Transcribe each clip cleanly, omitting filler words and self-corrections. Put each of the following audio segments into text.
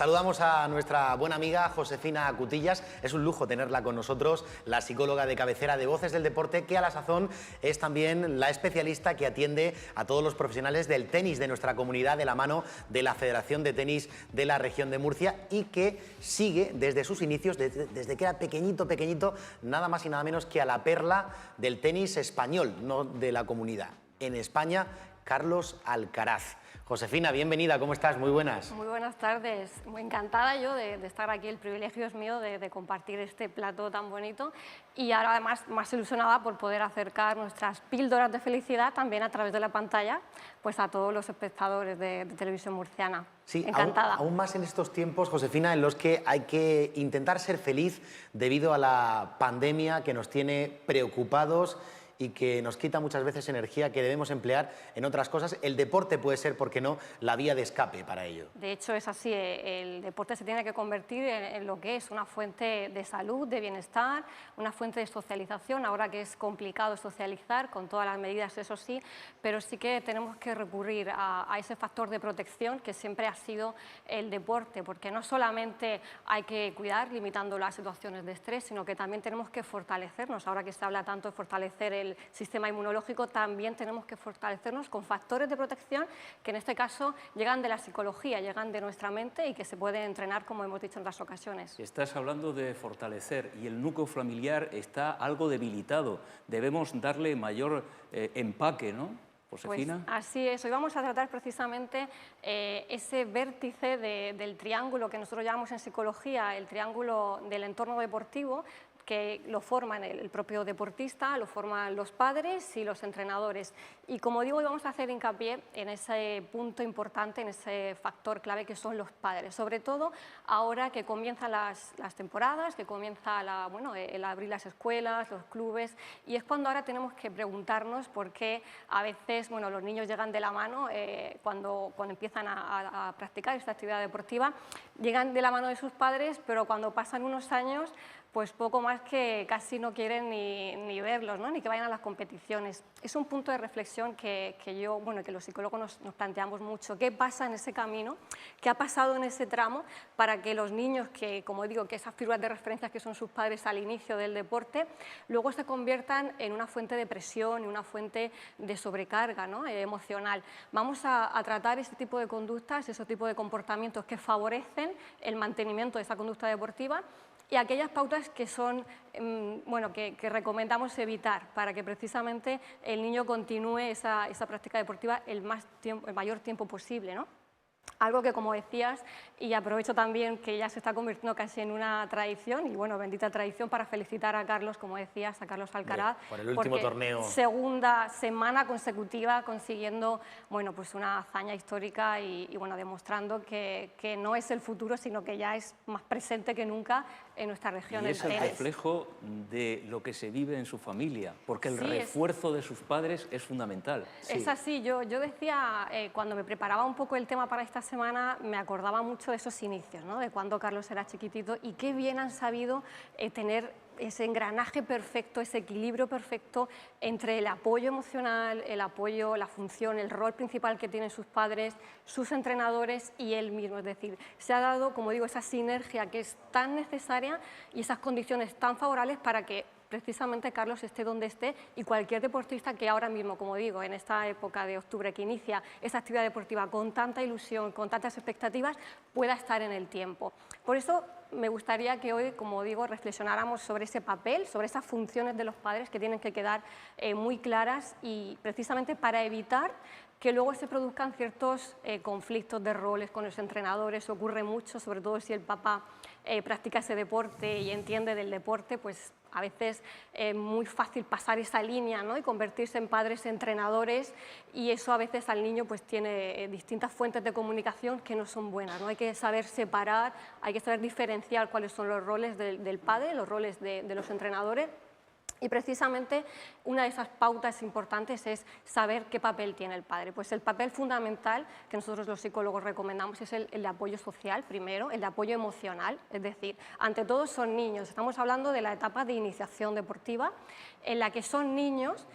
Saludamos a nuestra buena amiga Josefina Cutillas. Es un lujo tenerla con nosotros, la psicóloga de cabecera de Voces del Deporte, que a la sazón es también la especialista que atiende a todos los profesionales del tenis de nuestra comunidad de la mano de la Federación de Tenis de la región de Murcia y que sigue desde sus inicios, desde que era pequeñito, nada más y nada menos que a la perla del tenis español, no de la comunidad. En España, Carlos Alcaraz. Josefina, bienvenida, ¿cómo estás? Muy buenas. Muy buenas tardes, muy encantada yo de estar aquí, el privilegio es mío de compartir este plato tan bonito y ahora además más ilusionada por poder acercar nuestras píldoras de felicidad también a través de la pantalla pues a todos los espectadores de Televisión Murciana. Sí, encantada. Aún más en estos tiempos, Josefina, en los que hay que intentar ser feliz debido a la pandemia que nos tiene preocupados y que nos quita muchas veces energía que debemos emplear en otras cosas. El deporte puede ser, ¿por qué no?, la vía de escape para ello. De hecho, es así. El deporte se tiene que convertir en lo que es una fuente de salud, de bienestar, una fuente de socialización, ahora que es complicado socializar con todas las medidas, eso sí, pero sí que tenemos que recurrir a ese factor de protección que siempre ha sido el deporte, porque no solamente hay que cuidar limitando las situaciones de estrés, sino que también tenemos que fortalecernos. Ahora que se habla tanto de fortalecer el sistema inmunológico, también tenemos que fortalecernos con factores de protección que en este caso llegan de la psicología, llegan de nuestra mente y que se pueden entrenar, como hemos dicho en otras ocasiones. Estás hablando de fortalecer y el núcleo familiar está algo debilitado. Debemos darle mayor empaque, ¿no, Josefina? Pues así es. Hoy vamos a tratar precisamente ese vértice del triángulo que nosotros llamamos en psicología el triángulo del entorno deportivo, que lo forman el propio deportista, lo forman los padres y los entrenadores. Y como digo, hoy vamos a hacer hincapié en ese punto importante, en ese factor clave que son los padres, sobre todo ahora que comienzan las temporadas, que comienza el abrir las escuelas, los clubes, y es cuando ahora tenemos que preguntarnos por qué a veces los niños llegan de la mano cuando empiezan a practicar esta actividad deportiva, llegan de la mano de sus padres, pero cuando pasan unos años pues poco más que casi no quieren ni verlos, ¿no?, ni que vayan a las competiciones. Es un punto de reflexión que los psicólogos nos planteamos mucho. ¿Qué pasa en ese camino? ¿Qué ha pasado en ese tramo para que los niños, que como digo, que esas figuras de referencia que son sus padres al inicio del deporte, luego se conviertan en una fuente de presión y una fuente de sobrecarga, ¿no?, emocional? Vamos a tratar ese tipo de conductas, ese tipo de comportamientos que favorecen el mantenimiento de esa conducta deportiva y aquellas pautas que son, que recomendamos evitar para que precisamente el niño continúe esa práctica deportiva el mayor tiempo posible, ¿no? Algo que, como decías, y aprovecho también que ya se está convirtiendo casi en una tradición, y bendita tradición, para felicitar a Carlos, como decías, a Carlos Alcaraz, por el último torneo. Segunda semana consecutiva consiguiendo, pues una hazaña histórica y demostrando que no es el futuro, sino que ya es más presente que nunca en nuestra región. Y es el reflejo de lo que se vive en su familia, porque el refuerzo de sus padres es fundamental. Sí. Es así. Yo decía, cuando me preparaba un poco el tema para esta semana, me acordaba mucho de esos inicios, ¿no?, de cuando Carlos era chiquitito y qué bien han sabido tener ese engranaje perfecto, ese equilibrio perfecto entre el apoyo emocional, el apoyo, la función, el rol principal que tienen sus padres, sus entrenadores y él mismo. Es decir, se ha dado, como digo, esa sinergia que es tan necesaria y esas condiciones tan favorables para que precisamente Carlos esté donde esté y cualquier deportista que ahora mismo, como digo, en esta época de octubre que inicia esa actividad deportiva con tanta ilusión, con tantas expectativas, pueda estar en el tiempo. Por eso me gustaría que hoy, como digo, reflexionáramos sobre ese papel, sobre esas funciones de los padres que tienen que quedar muy claras y precisamente para evitar que luego se produzcan ciertos conflictos de roles con los entrenadores. Ocurre mucho, sobre todo si el papá practica ese deporte y entiende del deporte, pues a veces es muy fácil pasar esa línea, ¿no?, y convertirse en padres entrenadores, y eso a veces al niño pues tiene distintas fuentes de comunicación que no son buenas, ¿no? Hay que saber separar, hay que saber diferenciar cuáles son los roles del padre, los roles de los entrenadores. Y precisamente una de esas pautas importantes es saber qué papel tiene el padre. Pues el papel fundamental que nosotros los psicólogos recomendamos es el de apoyo social primero, el de apoyo emocional, es decir, ante todo son niños, estamos hablando de la etapa de iniciación deportiva en la que son niños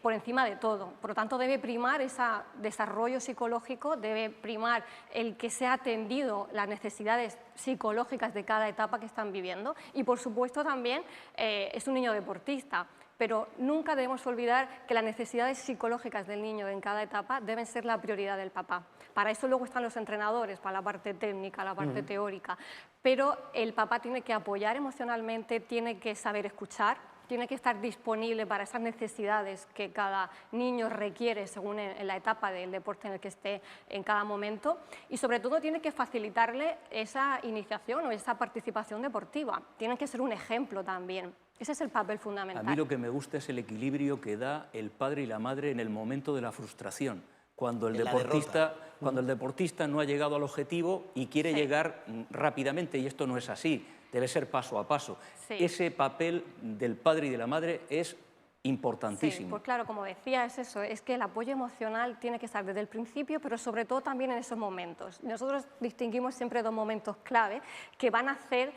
por encima de todo. Por lo tanto, debe primar ese desarrollo psicológico, debe primar el que sea atendido las necesidades psicológicas de cada etapa que están viviendo y, por supuesto, también es un niño deportista. Pero nunca debemos olvidar que las necesidades psicológicas del niño en cada etapa deben ser la prioridad del papá. Para eso luego están los entrenadores, para la parte técnica, la parte teórica. Pero el papá tiene que apoyar emocionalmente, tiene que saber escuchar, tiene que estar disponible para esas necesidades que cada niño requiere según en la etapa del deporte en el que esté en cada momento y sobre todo tiene que facilitarle esa iniciación o esa participación deportiva. Tienen que ser un ejemplo también. Ese es el papel fundamental. A mí lo que me gusta es el equilibrio que da el padre y la madre en el momento de la frustración, cuando el deportista no ha llegado al objetivo y quiere llegar rápidamente, y esto no es así, debe ser paso a paso. Ese papel del padre y de la madre es importantísimo. Sí, pues claro, como decía, es eso, es que el apoyo emocional tiene que estar desde el principio, pero sobre todo también en esos momentos. Nosotros distinguimos siempre dos momentos clave que van a hacer,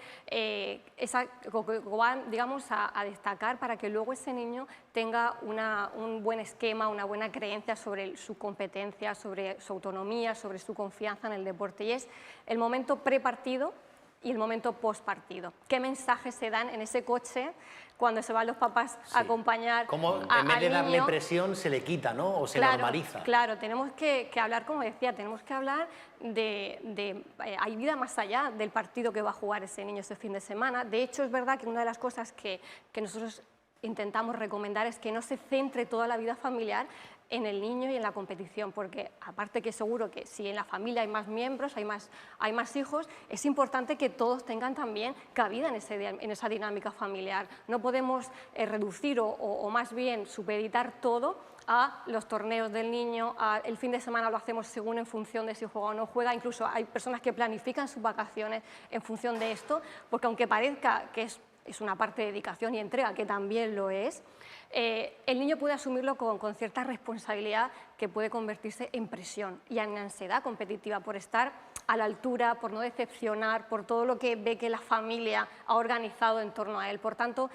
van, digamos, a destacar para que luego ese niño tenga un buen esquema, una buena creencia sobre su competencia, sobre su autonomía, sobre su confianza en el deporte. Y es el momento prepartido y el momento postpartido. ¿Qué mensajes se dan en ese coche cuando se van los papás a acompañar Como en vez de darle presión se le quita, ¿no? O se normaliza. Claro, tenemos que hablar, como decía, tenemos que hablar hay vida más allá del partido que va a jugar ese niño ese fin de semana. De hecho, es verdad que una de las cosas que nosotros intentamos recomendar es que no se centre toda la vida familiar en el niño y en la competición, porque aparte que seguro que si en la familia hay más miembros, hay más hijos, es importante que todos tengan también cabida en esa dinámica familiar. No podemos reducir o más bien supeditar todo a los torneos del niño, el fin de semana lo hacemos según en función de si juega o no juega, incluso hay personas que planifican sus vacaciones en función de esto, porque aunque parezca que es una parte de dedicación y entrega, que también lo es, el niño puede asumirlo con cierta responsabilidad que puede convertirse en presión y en ansiedad competitiva por estar a la altura, por no decepcionar, por todo lo que ve que la familia ha organizado en torno a él. Por tanto,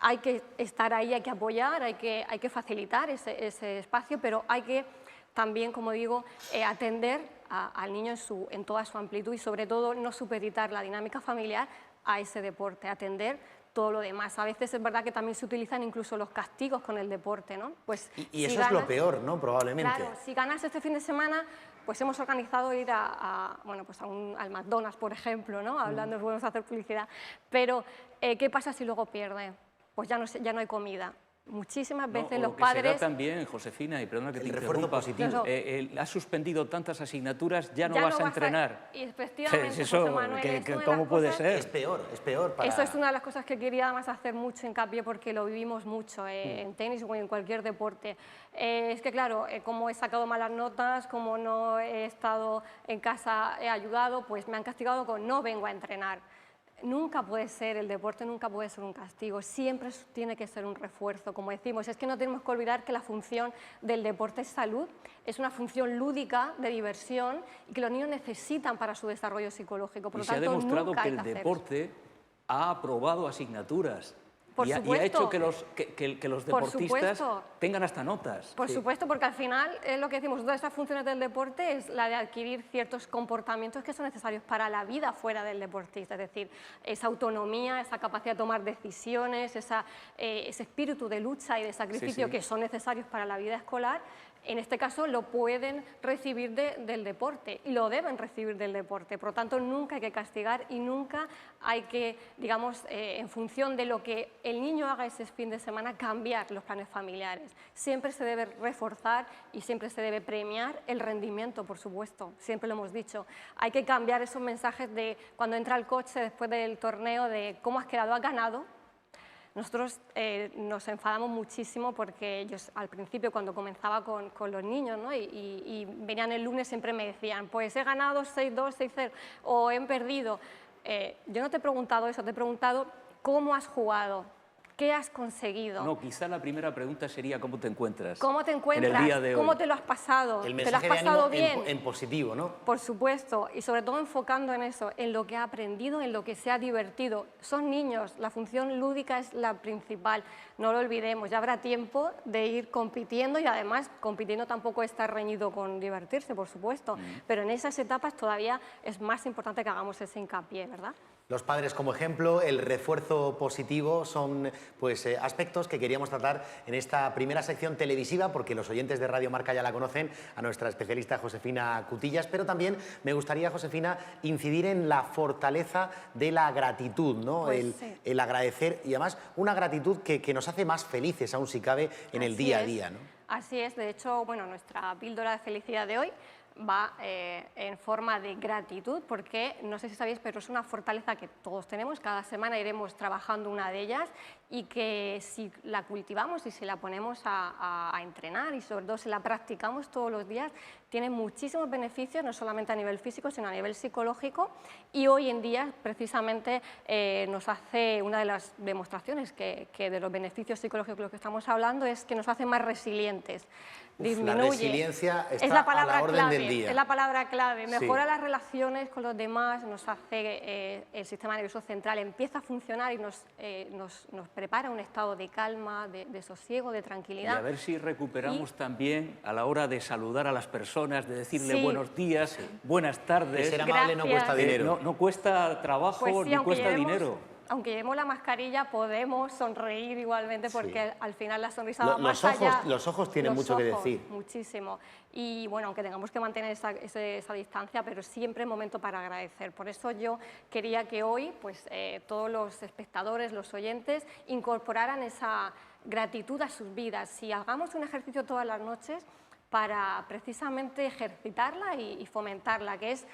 hay que estar ahí, hay que apoyar, hay que facilitar ese espacio, pero hay que también, como digo, atender al niño en toda su amplitud y sobre todo no supeditar la dinámica familiar a ese deporte, atender todo lo demás. A veces es verdad que también se utilizan incluso los castigos con el deporte, ¿no? Pues y eso es lo peor, ¿no? Probablemente. Claro, si ganas este fin de semana, pues hemos organizado ir al McDonald's, por ejemplo, ¿no? Hablando, podemos hacer publicidad. Pero, ¿qué pasa si luego pierde? Pues ya no hay comida. Muchísimas veces los padres... Se da también, Josefina, y perdona que te interrumpa, has suspendido tantas asignaturas, ya no vas a entrenar. Y efectivamente, eso, José Manuel, ¿cómo puede ser? Es peor. Eso es una de las cosas que quería además hacer mucho hincapié porque lo vivimos mucho en tenis o en cualquier deporte. Es que claro, como he sacado malas notas, como no he estado en casa, he ayudado, pues me han castigado con no vengo a entrenar. Nunca puede ser, el deporte nunca puede ser un castigo, siempre tiene que ser un refuerzo, como decimos. Es que no tenemos que olvidar que la función del deporte es salud, es una función lúdica, de diversión, y que los niños necesitan para su desarrollo psicológico. Por lo tanto, se ha demostrado nunca que hay el que deporte ha aprobado asignaturas. Por y ha hecho que los deportistas tengan hasta notas. Por supuesto, porque al final es lo que decimos, todas estas funciones del deporte es la de adquirir ciertos comportamientos que son necesarios para la vida fuera del deportista, es decir, esa autonomía, esa capacidad de tomar decisiones, ese espíritu de lucha y de sacrificio que son necesarios para la vida escolar. En este caso lo pueden recibir del deporte y lo deben recibir del deporte. Por lo tanto, nunca hay que castigar y nunca hay que, digamos, en función de lo que el niño haga ese fin de semana, cambiar los planes familiares. Siempre se debe reforzar y siempre se debe premiar el rendimiento, por supuesto. Siempre lo hemos dicho. Hay que cambiar esos mensajes de cuando entra al coche después del torneo de cómo has quedado, has ganado. Nosotros nos enfadamos muchísimo porque yo al principio cuando comenzaba con los niños, ¿no? y venían el lunes siempre me decían pues he ganado 6-2, 6-0 o he perdido. Yo no te he preguntado eso, te he preguntado cómo has jugado. ¿Qué has conseguido? No, quizá la primera pregunta sería ¿cómo te encuentras? ¿Cómo te encuentras? En el día de hoy. ¿Cómo te lo has pasado? El ¿Te lo has mensaje de pasado ánimo bien? en positivo, ¿no? Por supuesto, y sobre todo enfocando en eso, en lo que ha aprendido, en lo que se ha divertido. Son niños, la función lúdica es la principal, no lo olvidemos. Ya habrá tiempo de ir compitiendo y además compitiendo tampoco está reñido con divertirse, por supuesto, pero en esas etapas todavía es más importante que hagamos ese hincapié, ¿verdad? Los padres como ejemplo, el refuerzo positivo son pues, aspectos que queríamos tratar en esta primera sección televisiva, porque los oyentes de Radio Marca ya la conocen, a nuestra especialista Josefina Cutillas, pero también me gustaría, Josefina, incidir en la fortaleza de la gratitud, ¿no? Pues sí. El agradecer y además una gratitud que nos hace más felices, aún si cabe, en el día a día, ¿no? Así es, de hecho, bueno, nuestra píldora de felicidad de hoy va en forma de gratitud, porque no sé si sabéis, pero es una fortaleza que todos tenemos, cada semana iremos trabajando una de ellas y que si la cultivamos y si la ponemos a entrenar y sobre todo si la practicamos todos los días, tiene muchísimos beneficios, no solamente a nivel físico, sino a nivel psicológico, y hoy en día precisamente nos hace una de las demostraciones que de los beneficios psicológicos de los que estamos hablando es que nos hace más resilientes. La resiliencia está es la palabra a la orden clave, del día. es la palabra clave. Mejora Sí. las relaciones con los demás, nos hace el sistema nervioso central empieza a funcionar y nos prepara un estado de calma, de sosiego, de Y tranquilidad. a ver si recuperamos también a la hora de saludar a las personas, de decirle Sí. buenos días, buenas tardes. Que ser amable no Gracias. cuesta dinero. No cuesta trabajo Pues sí, ni cuesta dinero. aunque llevemos la mascarilla, podemos sonreír igualmente porque al final la sonrisa Lo- va más los ojos- allá. los ojos tienen mucho que decir. Muchísimo. Y bueno, aunque tengamos que mantener esa distancia, pero siempre es momento para agradecer. Por eso yo quería que hoy pues, todos los espectadores, los oyentes, incorporaran esa gratitud a sus vidas. Si hagamos un ejercicio todas las noches, para precisamente ejercitarla y fomentarla, que es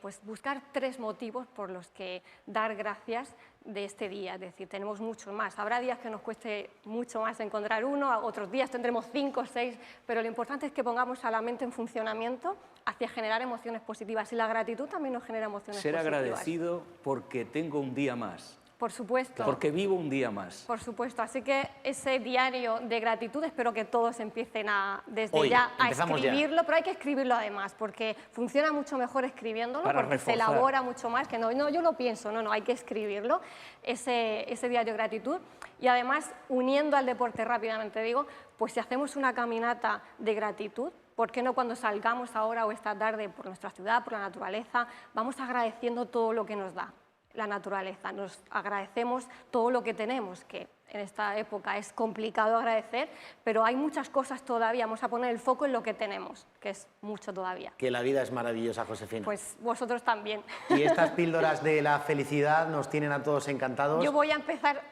pues buscar 3 motivos por los que dar gracias de este día. Es decir, tenemos muchos más. Habrá días que nos cueste mucho más encontrar uno, otros días tendremos 5 o 6, pero lo importante es que pongamos a la mente en funcionamiento hacia generar emociones positivas. Y la gratitud también nos genera emociones Ser positivas. agradecido porque tengo un día más, Por supuesto. porque vivo un día más. Por supuesto, así que ese diario de gratitud espero que todos empiecen desde Hoy, ya a empezamos ya. escribirlo, pero hay que escribirlo además, porque funciona mucho mejor escribiéndolo, Para porque se reforzar. elabora mucho más, que no, yo lo pienso, no, hay que escribirlo, ese diario de gratitud, y además uniendo al deporte rápidamente digo, pues si hacemos una caminata de gratitud, ¿por qué no cuando salgamos ahora o esta tarde por nuestra ciudad, por la naturaleza, vamos agradeciendo todo lo que nos da la naturaleza, nos agradecemos todo lo que tenemos, que en esta época es complicado agradecer, pero hay muchas cosas todavía, vamos a poner el foco en lo que tenemos, que es mucho todavía. Que la vida es maravillosa, Josefina. Pues vosotros también. Y estas píldoras de la felicidad nos tienen a todos encantados. Yo voy a empezar,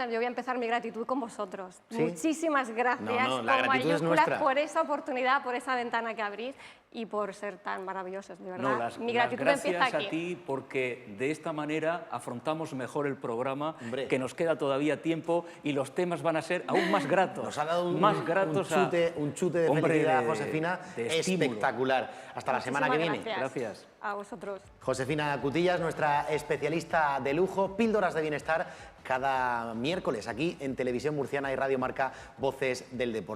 yo voy a empezar mi gratitud con vosotros. ¿Sí? Muchísimas gracias No, la con gratitud es mayúsculas nuestra. por esa oportunidad, por esa ventana que abrís y por ser tan maravillosos, de verdad. No, las gratitud gracias empieza aquí. a ti porque de esta manera afrontamos mejor el programa, Hombre. que nos queda todavía tiempo y los temas van a ser aún más gratos. Nos ha dado más gratos un chute de Hombre, felicidad, Josefina, de estímulo. espectacular. Hasta la semana que viene. Muchísimas Gracias. A vosotros. Josefina Cutillas, nuestra especialista de lujo, píldoras de bienestar, cada miércoles aquí en Televisión Murciana y Radio Marca, Voces del Deporte.